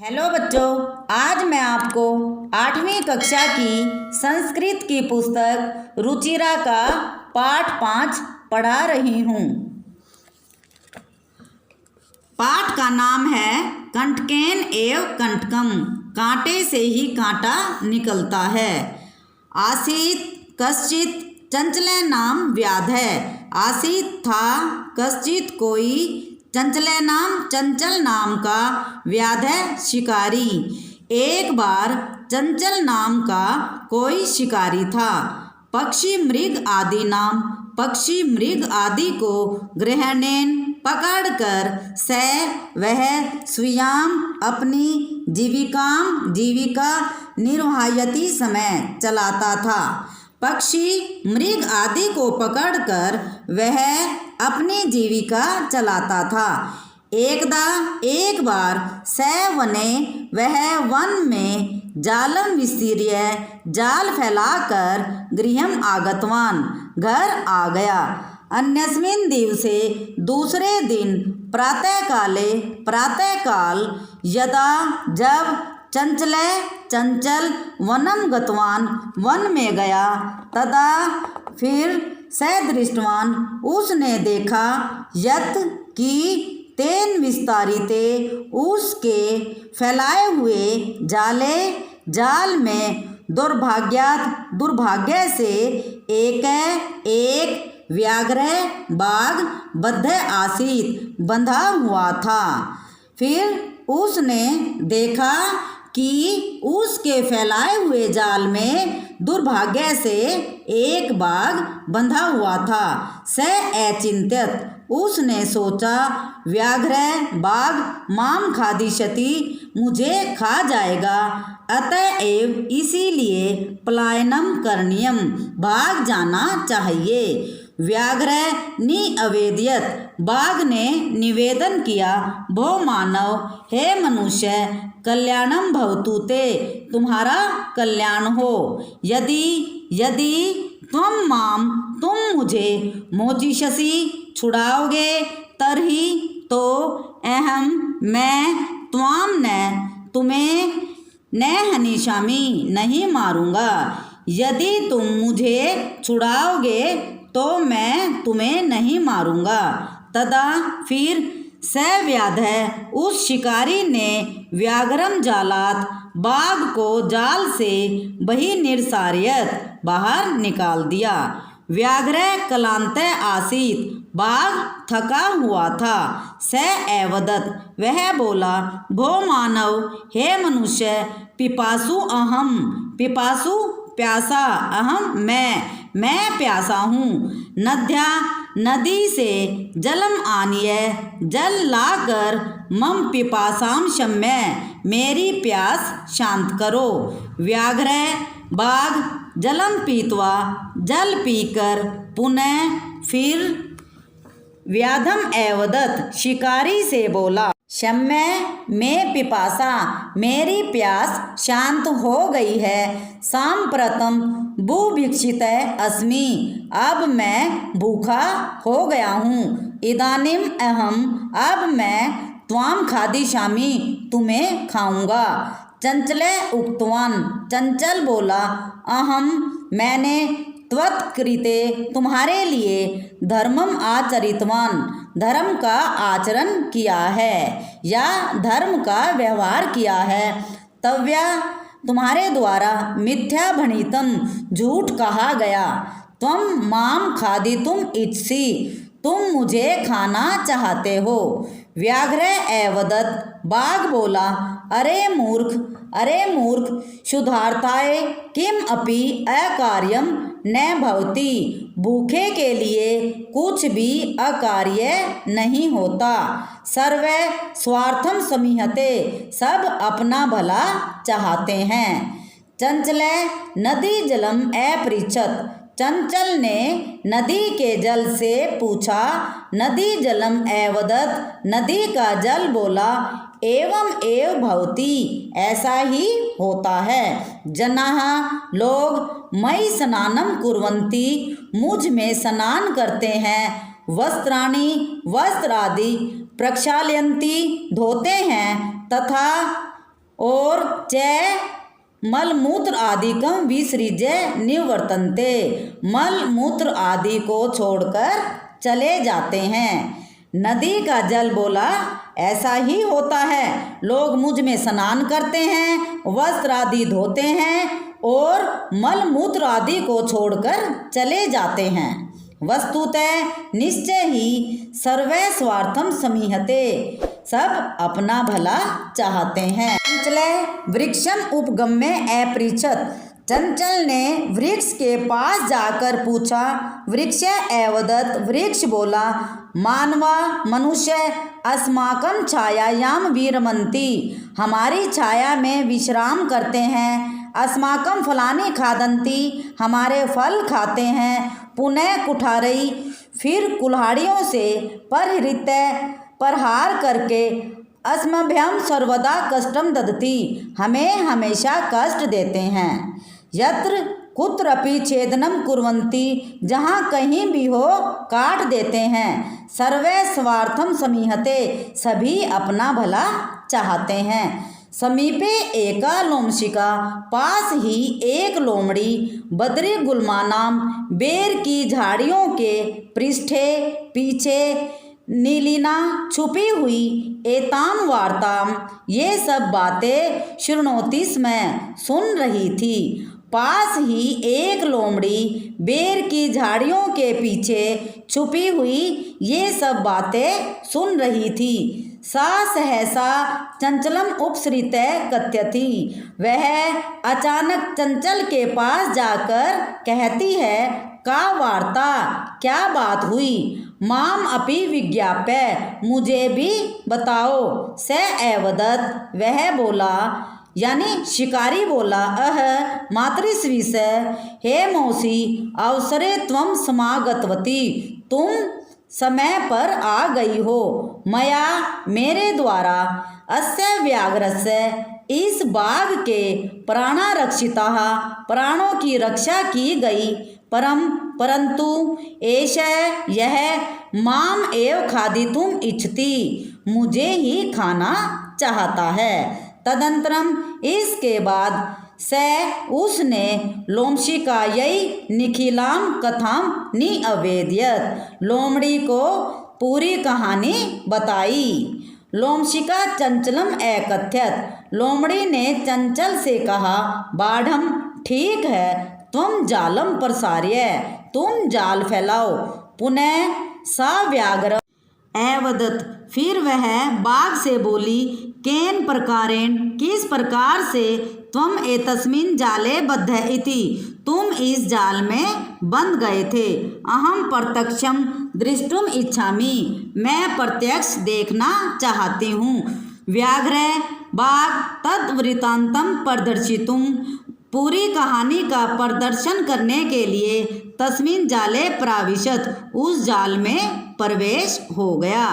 Hello बच्चों, आज मैं आपको 8वीं कक्षा की संस्कृत की पुस्तक रुचिरा का पाठ 5 पढ़ा रही हूँ। पाठ का नाम है कंटकेन एव कंटकम, कांटे से ही कांटा निकलता है। आसीत कश्चित चंचले नाम व्याध है। आसीत था कश्चित कोई चंचले नाम चंचल नाम का व्याध शिकारी। एक बार चंचल नाम का कोई शिकारी था। पक्षी मृग आदि नाम पक्षी मृग आदि को ग्रहणेन पकड़कर वह स्वयं अपनी जीविका निर्वाहयति समय चलाता था। पक्षी मृग आदि को पकड़कर वह अपनी जीविका चलाता था। एक बार वने वह वन में जालम विस्तीर्य जाल फैलाकर गृहम आगतवान घर आ गया। अन्यस्मिन् दिवसे दूसरे दिन प्रातःकाल यदा जब चंचल वनम गतवान वन में गया, तदा फिर दृष्टवान उसने देखा यत की तेन विस्तारिते उसके फैलाए हुए जाल में दुर्भाग्य से एक व्याघ्र बाघ बद्ध आसीत बंधा हुआ था। फिर उसने देखा कि उसके फैलाए हुए जाल में दुर्भाग्य से एक बाघ बंधा हुआ था। अचिंत्यत उसने सोचा, व्याघ्र बाघ माम खादिष्यति मुझे खा जाएगा, अतएव इसीलिए पलायनम करणीयम भाग जाना चाहिए। व्याघ्र निवेदयत बाघ ने निवेदन किया, भो मानव हे मनुष्य, कल्याणम भवतु ते तुम्हारा कल्याण हो। यदि तुम मुझे मोचिष्यसि छुड़ाओगे, तरही तो अहम मैं त्वाम न तुम्हें न हनिष्यामि नहीं मारूंगा। यदि तुम मुझे छुड़ाओगे तो मैं तुम्हें नहीं मारूंगा। तदा फिर व्याध उस शिकारी ने व्याघ्रम जालात बाघ को जाल से बहिर्निसार्यत बाहर निकाल दिया। व्याघ्र क्लांत आसीत बाघ थका हुआ था। एवदत वह बोला, भो मानव हे मनुष्य, पिपासु प्यासा अहम मैं प्यासा हूँ। नदी से जलम आनिय जल लाकर मम पिपासाम शम्य मेरी प्यास शांत करो। व्याघ्र बाघ जलम पीत्वा जल पीकर पुनः फिर व्याधम एवदत शिकारी से बोला, शम्य में पिपासा मेरी प्यास शांत हो गई है। सांप्रतम बुभिक्षित अस्मि अब मैं भूखा हो गया हूँ। इदानीम अहम अब मैं त्वाम खादिष्यामि तुम्हें खाऊंगा। चंचले उक्तवान चंचल बोला, अहम मैंने त्वत्कृते तुम्हारे लिए धर्मम आचरितवान धर्म का आचरण किया है या धर्म का व्यवहार किया है। तव्या तुम्हारे द्वारा मिथ्या भणितम झूठ कहा गया। त्वम माम खादितुम इच्छसि तुम मुझे खाना चाहते हो। व्याघ्र एवदत बाघ बोला, अरे मूर्ख शुद्धार्थाय किम अपि अकार्यम न भवति। भूखे के लिए कुछ भी अकार्य नहीं होता। सर्वे स्वार्थम समीहते सब अपना भला चाहते हैं। चंचले नदी जलम अपृच्छत चंचल ने नदी के जल से पूछा। नदी जलम एवदत नदी का जल बोला, एवं एव भवति ऐसा ही होता है। जनाः लोग मई स्नानम कुर्वन्ति मुझ में स्नान करते हैं। वस्त्राणि वस्त्र आदि प्रक्षालयन्ति धोते हैं। तथा और च मलमूत्र आदिकम विसृज्य निवर्तन्ते, मल मूत्र आदि को छोड़कर चले जाते हैं। नदी का जल बोला, ऐसा ही होता है। लोग मुझ में स्नान करते हैं, वस्त्र आदि धोते हैं और मल मूत्र आदि को छोड़कर चले जाते हैं। वस्तुतः निश्चय ही सर्वे स्वार्थम समीहते, सब अपना भला चाहते हैं। चंचल वृक्षम उपगम्य अपृच्छत, चंचल ने वृक्ष के पास जाकर पूछा। वृक्ष एवदत्, वृक्ष बोला, मानवा मनुष्य अस्माकं छायायाम विरमन्ति, हमारी छाया में विश्राम करते हैं। अस्माकं फलानि खादन्ति, हमारे फल खाते हैं। पुनः कुठारई, फिर कुल्हाड़ियों से परहृत्य, प्रहार करके अस्मभ्यम सर्वदा कष्टम ददति, हमें हमेशा कष्ट देते हैं। यत्र कुत्रपि छेदनम कुर्वन्ति, जहाँ कहीं भी हो काट देते हैं। सर्वे स्वार्थम समीहते, सभी अपना भला चाहते हैं। समीपे एका लोमशिका, पास ही एक लोमड़ी, बद्री गुल्मा नाम, बेर की झाड़ियों के पृष्ठे पीछे नीलिना छुपी हुई, एताम वार्ताम, ये सब बातें शृणोति स्म, सुन रही थी। पास ही एक लोमड़ी बेर की झाड़ियों के पीछे छुपी हुई ये सब बातें सुन रही थी। सा सहसा चंचलम उपसृत्य कथयति, वह अचानक चंचल के पास जाकर कहती है, का वार्ता, क्या बात हुई। माम अपि विज्ञाप्य, मुझे भी बताओ। स एवदत्, वह बोला, यानी शिकारी बोला, मातृस्विष, हे मौसी, अवसरे त्वं समागतवती, तुम समय पर आ गई हो। मया, मेरे द्वारा, अस्य व्याघ्रस्य, इस बाघ के प्राणारक्षिताः, प्राणों की रक्षा की गई। परंतु एष, यह माम एव खादितुम इच्छति, मुझे ही खाना चाहता है। तदंतरम, इसके बाद, स उसने लोमशिकायै निखिलाम कथाम निअवेदयत्, लोमड़ी को पूरी कहानी बताई। लोमशिका चंचलम एकथयत, लोमड़ी ने चंचल से कहा, बाढ़म, ठीक है, तुम जालम प्रसार्य, तुम जाल फैलाओ। पुनः सा व्याघ्र एवदत्, फिर वह बाघ से बोली, केन प्रकारेण, किस प्रकार से, त्वम एतस्मिन् जाले बद्ध इति, तुम इस जाल में बंध गए थे। अहम प्रत्यक्षम दृष्टुम इच्छामि, मैं प्रत्यक्ष देखना चाहती हूँ। व्याघ्र, बाघ तद्वृत्तांतम प्रदर्शितुम, पूरी कहानी का प्रदर्शन करने के लिए तस्मिन् जाले प्राविशत, उस जाल में प्रवेश हो गया।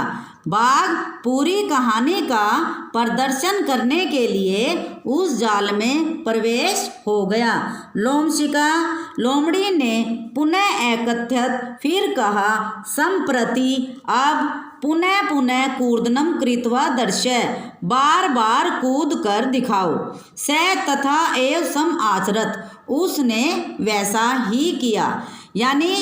बाघ पूरी कहानी का प्रदर्शन करने के लिए उस जाल में प्रवेश हो गया। लोमशिका, लोमड़ी ने पुनः एकथयत, फिर कहा, संप्रति, अब पुनः पुनः कूर्दनम कृत्वा दर्शय, बार बार कूद कर दिखाओ। स तथा एव सम आचरत, उसने वैसा ही किया, यानी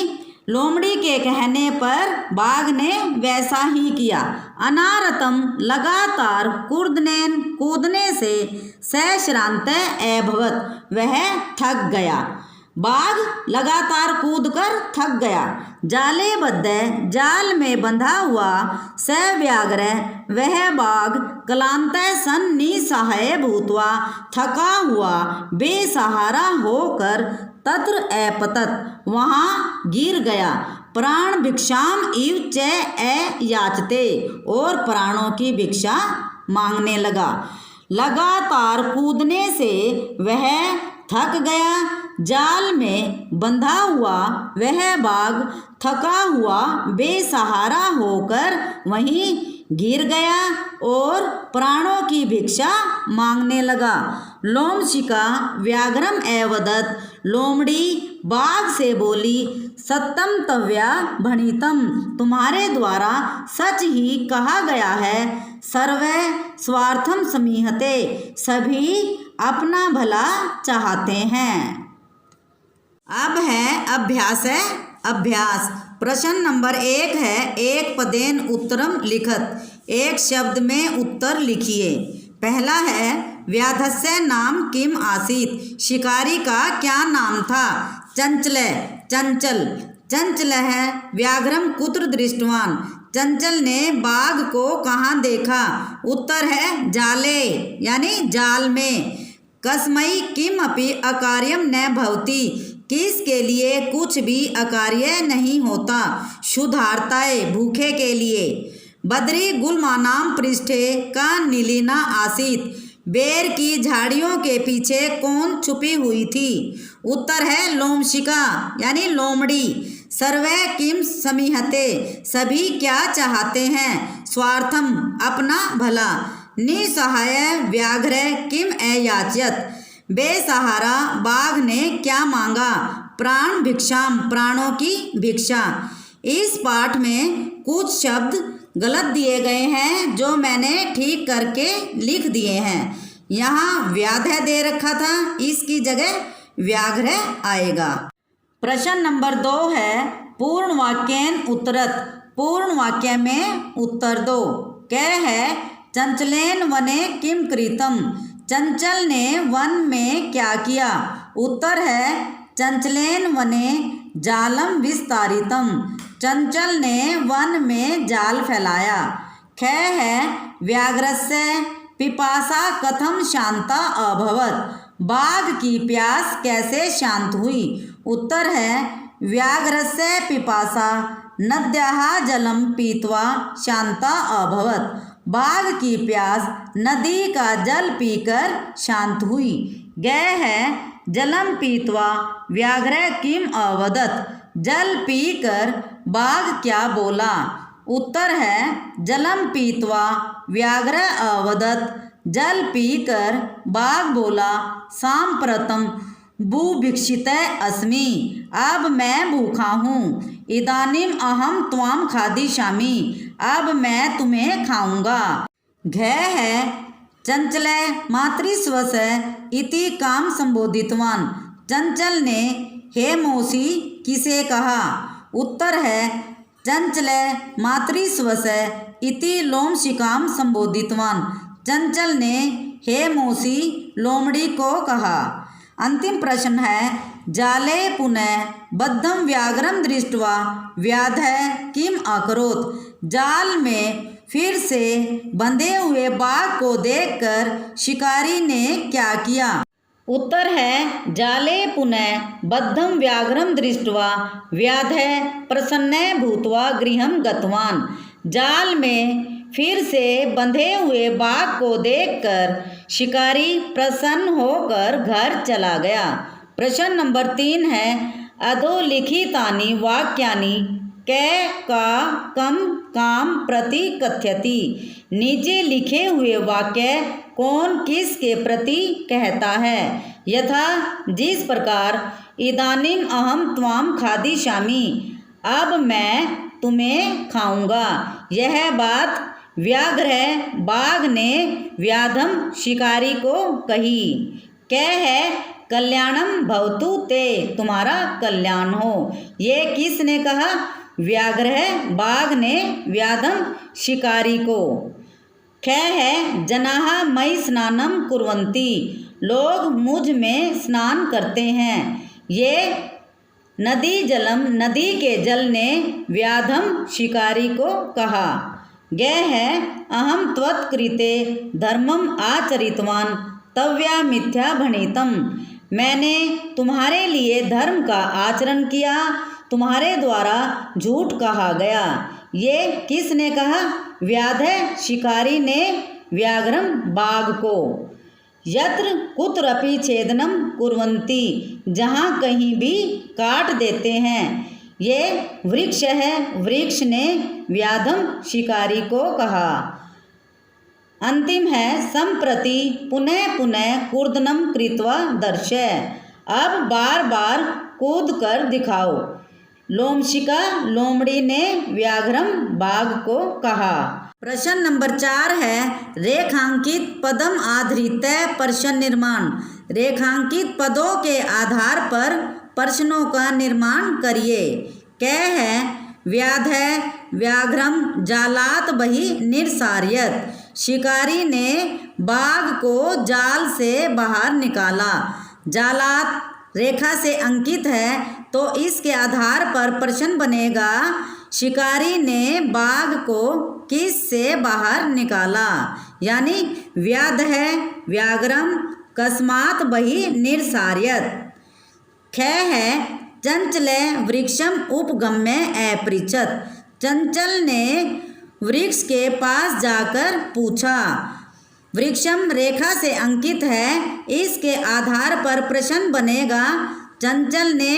लोमड़ी के कहने पर बाघ ने वैसा ही किया। अनारतम, लगातार, कूर्दनेन, कूदने से, सश्रांत अभवत, वह थक गया। बाघ लगातार कूदकर थक गया। जाले बद्ध, जाल में बंधा हुआ, स व्याघ्र, वह बाघ, क्लांतः सन निसहाय भूत्वा, थका हुआ, बेसहारा होकर, तत्र अपतत, वहाँ गिर गया। प्राण भिक्षाम इव च याचते, और प्राणों की भिक्षा मांगने लगा। लगातार कूदने से वह थक गया। जाल में बंधा हुआ वह बाघ थका हुआ बेसहारा होकर वहीं गिर गया और प्राणों की भिक्षा मांगने लगा। लोमशिका व्याघ्रम एवदत्, लोमड़ी बाघ से बोली, सत्यम तव्या भणितम, तुम्हारे द्वारा सच ही कहा गया है। सर्वे स्वार्थम समीहते, सभी अपना भला चाहते हैं। अब है अभ्यास। प्रश्न नंबर 1 है, एक पदेन उत्तरम लिखत, एक शब्द में उत्तर लिखिए। पहला है, व्याधस्य नाम किम आसीत, शिकारी का क्या नाम था? चंचल। चंचल है व्याघ्रम कुत्र दृष्टवान, चंचल ने बाघ को कहाँ देखा? उत्तर है जाले यानी जाल में। कस्मै किम अपि अकार्यम न भवति, किसके लिए कुछ भी अकार्य नहीं होता? क्षुधार्ताय भूखे के लिए। बद्री गुल्मानाम पृष्ठे का नीलिना आसीत, बेर की झाड़ियों के पीछे कौन छुपी हुई थी? उत्तर है लोमशिका यानी लोमड़ी। सर्वे किम समीहते, सभी क्या चाहते हैं? स्वार्थम अपना भला। निसहाय व्याघ्र किम अयाचयत, बेसहारा बाघ ने क्या मांगा? प्राण भिक्षाम, प्राणों की भिक्षा। इस पाठ में कुछ शब्द गलत दिए गए हैं जो मैंने ठीक करके लिख दिए हैं। यहाँ व्याध दे रखा था, इसकी जगह व्याघ्र आएगा। प्रश्न नंबर 2 है, पूर्ण वाक्येन उत्तरत, पूर्ण वाक्य में उत्तर दो। क्या है? चंचलेन वने किम कृतम, चंचल ने वन में क्या किया? उत्तर है चंचलेन वने जालम विस्तारितम, चंचल ने वन में जाल फैलाया। ख है व्याघ्रस्य पिपासा कथम शांता अभवत, बाघ की प्यास कैसे शांत हुई? उत्तर है व्याघ्रस्य पिपासा नद्याः जलम पीत्वा शांता अभवत, बाघ की प्यास नदी का जल पीकर शांत हुई। ग है जलम पीत्वा व्याघ्र किम अवदत, जल पीकर बाघ क्या बोला? उत्तर है जलम पीत्वा व्याघ्र अवदत, जल पीकर बाघ बोला सांप्रतम बुभिक्षित अस्मि, अब मैं भूखा हूँ। इदानीम अहम त्वाम खादिष्यामि, अब मैं तुम्हें खाऊंगा। घ है चंचल मातृस्वस इति काम संबोधितवान, चंचल ने हे मौसी किसे कहा? उत्तर है चंचल मातृस्वस इति लोमशिकाम संबोधितवान, चंचल ने हे मौसी लोमड़ी को कहा। अंतिम प्रश्न है, जाले पुनः बद्धम व्याघ्रम दृष्ट्वा व्याधः किम अकरोत्, जाल में फिर से बंधे हुए बाघ को देखकर शिकारी ने क्या किया? उत्तर है जाले पुनः बद्धम व्याघ्रम दृष्ट्वा व्याधः प्रसन्न भूत्वा गृहं गतवान, जाल में फिर से बंधे हुए बाघ को देखकर शिकारी प्रसन्न होकर घर चला गया। प्रश्न नंबर 3 है, अधोलिखितानि वाक्यानि कै का कम काम प्रति कथयति, नीचे लिखे हुए वाक्य कौन किसके प्रति कहता है? यथा जिस प्रकार इदानीम अहम त्वाम खादिष्यामि, अब मैं तुम्हें खाऊंगा, यह बात व्याघ्र बाघ ने व्याधम शिकारी को कही। क्या है कल्याणम भवतु ते, तुम्हारा कल्याण हो, ये किसने कहा? व्याघ्र बाघ ने व्याधम शिकारी को। ख है जनाः मयि स्नानम कुर्वन्ति, लोग मुझ में स्नान करते हैं, ये नदी जलम नदी के जल ने व्याधम शिकारी को कहा। ग है अहम त्वत्कृते धर्मम आचरितवान तव्या मिथ्या भणितम, मैंने तुम्हारे लिए धर्म का आचरण किया, तुम्हारे द्वारा झूठ कहा गया। ये किसने कहा? व्याधः शिकारी ने व्याघ्रम बाघ को। यत्र कुत्रपि छेदनम कुर्वन्ति, जहाँ कहीं भी काट देते हैं, ये वृक्ष है, वृक्ष ने व्याधम शिकारी को कहा। अंतिम है संप्रति पुनः पुनः कूर्दनम कृत्वा दर्शय, अब बार बार कूद कर दिखाओ। लोमशिका लोमड़ी ने व्याघ्रम बाघ को कहा। प्रश्न नंबर 4 है रेखांकित पदम आधारित प्रश्न निर्माण। रेखांकित पदों के आधार पर प्रश्नों का निर्माण करिए। क है व्याध व्याघ्रम जालात बही निरसार्यत। शिकारी ने बाघ को जाल से बाहर निकाला। जालात रेखा से अंकित है तो इसके आधार पर प्रश्न बनेगा शिकारी ने बाघ को किस से बाहर निकाला, यानी व्याध व्याघ्रम कस्मात बही निरसार्यत। ख है चंचल वृक्षम उपगम्य अपृच्छत। चंचल ने वृक्ष के पास जाकर पूछा। वृक्षम रेखा से अंकित है, इसके आधार पर प्रश्न बनेगा चंचल ने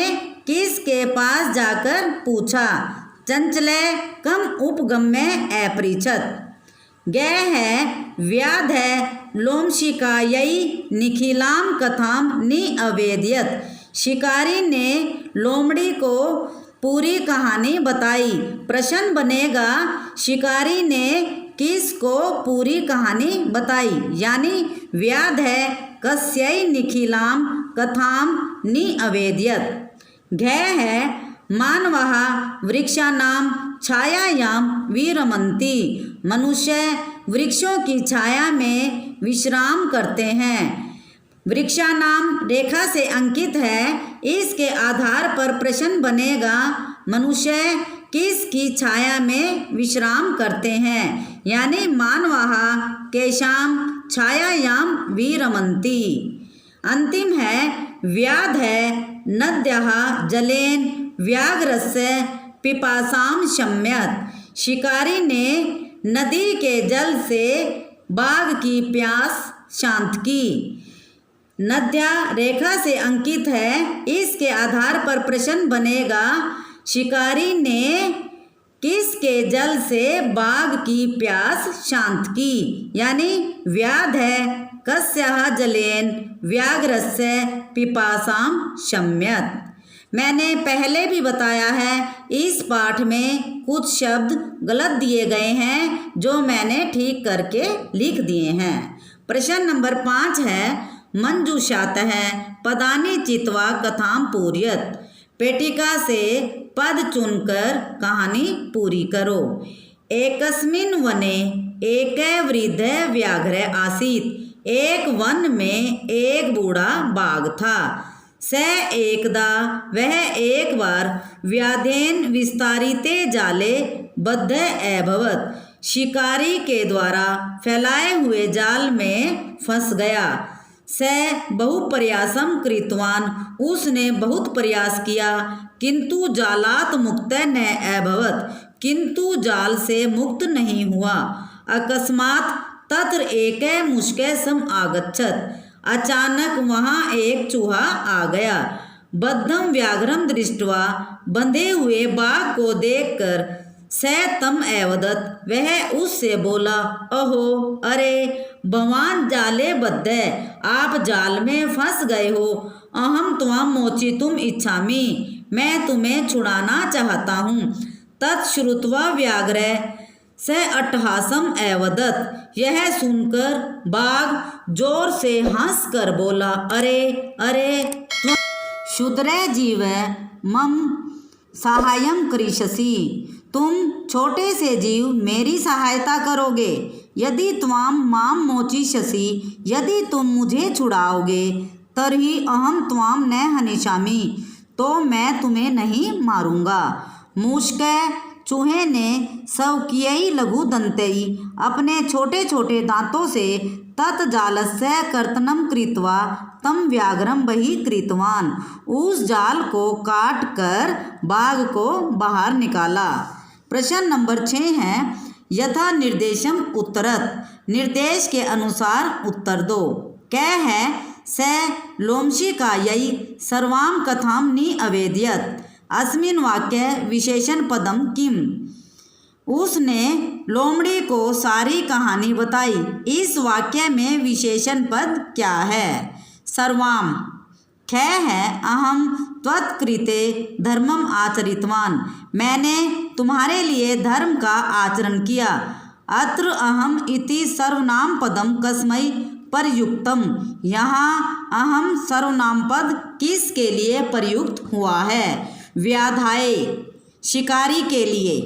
किसके पास जाकर पूछा। चंचल कम उपगम्य अपृच्छत। ग है व्याध लोमशिकायै निखिलाम कथाम निअवेदयत। शिकारी ने लोमड़ी को पूरी कहानी बताई। प्रश्न बनेगा शिकारी ने किसको पूरी कहानी बताई, यानी व्याध कस्यै निखिलाम कथाम निअवेदयत। घ है मानवः वृक्षाणां छायायां विरमन्ति। मनुष्य वृक्षों की छाया में विश्राम करते हैं। वृक्षाणाम रेखा से अंकित है, इसके आधार पर प्रश्न बनेगा मनुष्य किसकी छाया में विश्राम करते हैं, यानी मानवः केषां छायायां विरमन्ति। अंतिम है व्याध नद्यः जलेन व्याघ्रस्य पिपासां शम्यत। शिकारी ने नदी के जल से बाघ की प्यास शांत की। नद्या रेखा से अंकित है, इसके आधार पर प्रश्न बनेगा शिकारी ने किसके जल से बाघ की प्यास शांत की, यानी व्याध कस्यः जलेन व्याघ्रस्य पिपासां शम्यत। मैंने पहले भी बताया है इस पाठ में कुछ शब्द गलत दिए गए हैं जो मैंने ठीक करके लिख दिए हैं। प्रश्न नंबर 5 है मंजूषातः पदानि चित्वा कथां पूरयत। पेटिका से पद चुनकर कहानी पूरी करो। एकस्मिन् वने एक वृद्ध व्याघ्र आसीत्। एक वन में एक बूढ़ा बाघ था। स एकदा वह एक बार व्याधेन विस्तारिते जाले बद्ध अभवत्। शिकारी के द्वारा फैलाए हुए जाल में फंस गया। स बहु प्रयासम कृतवान। उसने बहुत प्रयास किया किंतु जालात मुक्त न अभवत्। किंतु जाल से मुक्त नहीं हुआ। अकस्मात् तत्र एक मुष्क सम आगच्छत्। अचानक वहाँ एक चूहा आ गया। बद्धम व्याघ्रम दृष्ट्वा बंधे हुए बाघ को देखकर स तम अवदत्। वह उससे बोला अहो अरे भवान जाले बद्ध, आप जाल में फंस गए हो। अहम त्वाम मोचितुम इच्छामि, मैं तुम्हें छुड़ाना चाहता हूँ। तत्श्रुत्वा व्याघ्र स अट्टहासम अवदत्। यह सुनकर बाघ जोर से हंसकर बोला अरे अरे क्षुद्र जीव मम सहायम करिष्यसि। तुम छोटे से जीव मेरी सहायता करोगे। यदि त्वाम माम मोचिष्यसि, यदि तुम मुझे छुड़ाओगे, तर्हि अहम त्वाम न हनिष्यामि, तो मैं तुम्हें नहीं मारूंगा। मुष्क चूहे ने स्वकीयै लघु दंतै अपने छोटे छोटे दांतों से तत्जालस्य कर्तनं कृत्वा तम व्याघ्रम बहि कृतवान। उस जाल को काट कर बाघ को बाहर निकाला। प्रश्न नंबर 6 है यथा निर्देशम उत्तरत। निर्देश के अनुसार उत्तर दो। क है स लोमशिकायै सर्वां कथां निअवेदयत्। अस्मिन् वाक्य विशेषण पदम किम। उसने लोमड़ी को सारी कहानी बताई। इस वाक्य में विशेषण पद क्या है। सर्वाम क्षय है अहम त्वत्कृते धर्मम आचरितवान, मैंने तुम्हारे लिए धर्म का आचरण किया। अत्र अहम इति सर्वनाम पदम कस्मै प्रयुक्तम, यहाँ अहम सर्वनाम पद किसके लिए प्रयुक्त हुआ है? व्याधाय, शिकारी के लिए।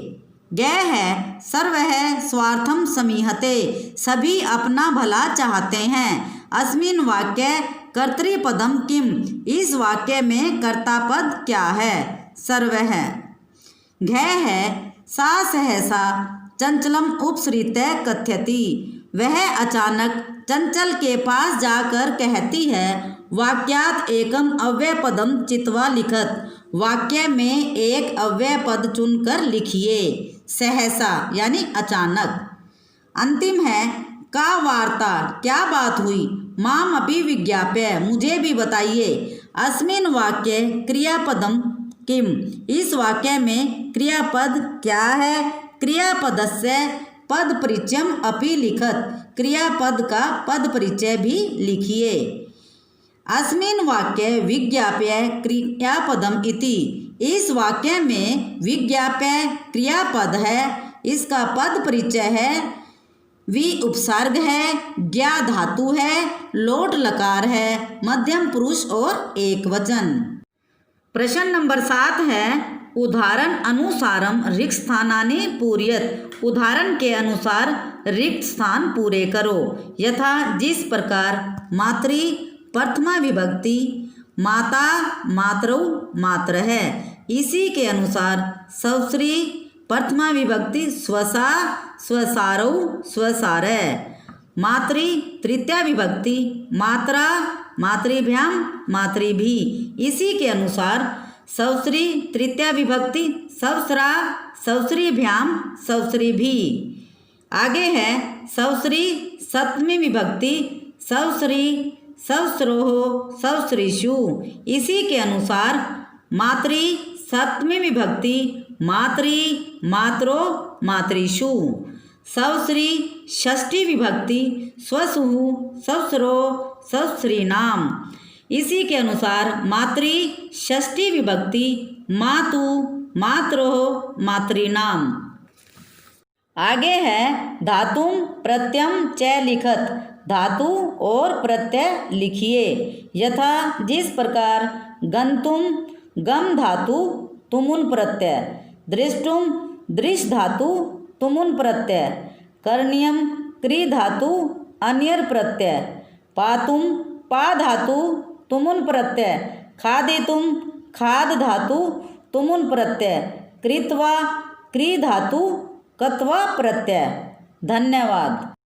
गय है सर्व है स्वार्थम समीहते, सभी अपना भला चाहते हैं। अस्मिन वाक्य कर्तृपदम किम, इस वाक्य में कर्ता पद क्या है? सर्व है। घय है सा सहसा चंचलम उपसृत्य कथ्यति, वह अचानक चंचल के पास जाकर कहती है। वाक्यात एकम अव्यय पदम चित्वा लिखत, वाक्य में एक अव्यय पद चुनकर लिखिए। सहसा यानी अचानक। अंतिम है का वार्ता, क्या बात हुई? माम अपि विज्ञाप्य, मुझे भी बताइए। अस्मिन वाक्य क्रियापदम किम, इस वाक्य में क्रियापद क्या है? क्रियापदस्य पद परिचयम अपि लिखत, क्रियापद का पद परिचय भी लिखिए। अस्मिन वाक्य विज्ञाप्य क्रियापदम इति, इस वाक्य में विज्ञाप्य क्रियापद है, इसका पद परिचय है। वि उपसर्ग है, ज्ञा धातु है, लोट लकार है, मध्यम पुरुष और एक वचन। प्रश्न नंबर 7 है उदाहरण अनुसारम रिक्त स्थानानि पूरयत, उदाहरण के अनुसार रिक्त स्थान पूरे करो। यथा जिस प्रकार मातृ प्रथमा विभक्ति माता मातरौ मात्र है, इसी के अनुसार सौश्री प्रथमा विभक्ति स्वसा स्वसारौ स्वसार। मातृ तृतीया विभक्ति मात्रा मातृभ्याम मातृभी, इसी के अनुसार सौश्री तृतीया विभक्ति सौस्रा सौश्रीभ्याम सौश्रीभी। आगे है सौश्री सप्तमी विभक्ति सौश्री सौस्रोः सौश्रीषु, इसी के अनुसार मातृ सप्तमी विभक्ति मातृ मात्रो मातृषु। सौश्री षष्ठी विभक्ति स्वसुः सौस्रो सौश्रीणाम, इसी के अनुसार मातृ षष्ठी विभक्ति मातु मात्रोः मातृणाम। आगे है धातुम प्रत्ययम च लिखत, धातु और प्रत्यय लिखिए। यथा जिस प्रकार गंतुम गम धातु तुमुन प्रत्यय, दृष्टुम दृश धातु तुमुन प्रत्यय, करणीयम क्री धातु अन्यर प्रत्यय, पातुम पा धातु तुमुन प्रत्यय, खादितुम खाद धातु तुमुन प्रत्यय, कृत्वा क्री धातु कत्वा प्रत्यय। धन्यवाद।